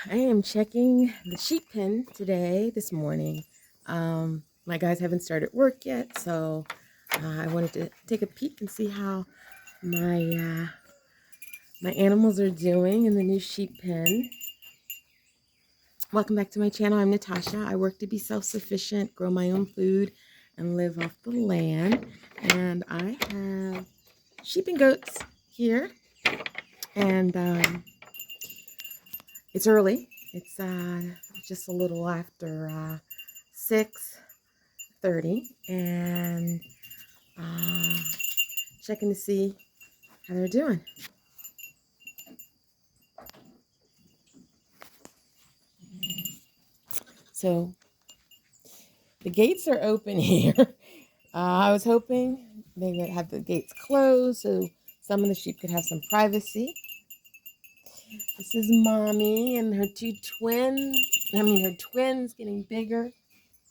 I am checking the sheep pen this morning. My guys haven't started work yet, so I wanted to take a peek and see how my animals are doing in the new sheep pen. Welcome back to my channel. I'm Natasha. I work to be self-sufficient, grow my own food, and live off the land. And I have sheep and goats here, and it's early. It's just a little after 6:30, and checking to see how they're doing. So the gates are open here. I was hoping they would have the gates closed so some of the sheep could have some privacy. This is Mommy and her two twins. Her twins getting bigger.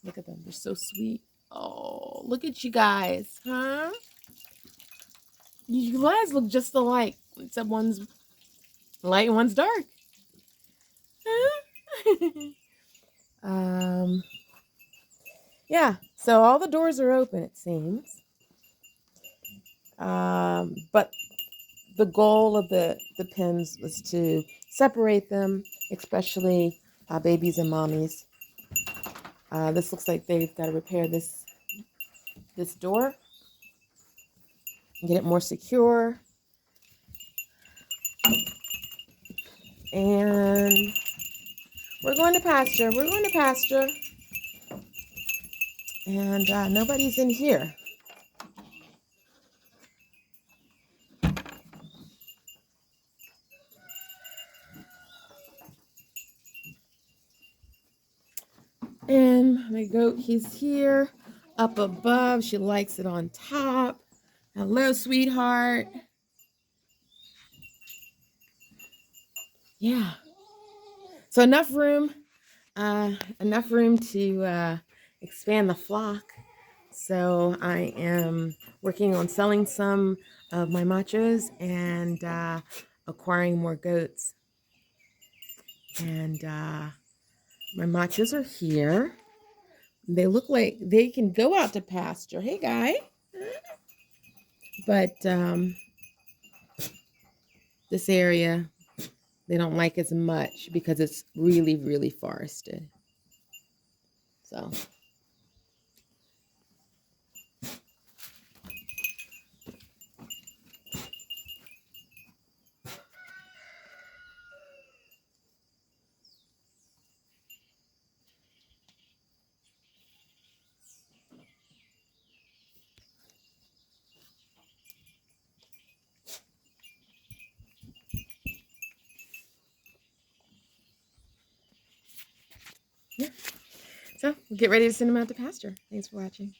Look at them. They're so sweet. Oh, look at you guys, huh? You guys look just alike, except one's light and one's dark. Huh? Yeah, so all the doors are open, it seems. But the goal of the pens was to separate them, especially babies and mommies. This looks like they've got to repair this door and get it more secure. And we're going to pasture. We're going to pasture. And nobody's in here. And my goat, he's here up above. She likes it on top. Hello, sweetheart. Yeah. So enough room to expand the flock. So I am working on selling some of my machos and acquiring more goats. And my machos are here. They look like they can go out to pasture. Hey, guy. But this area, they don't like as much because it's really, really forested. So. Yeah. So we'll get ready to send them out to pasture. Thanks for watching.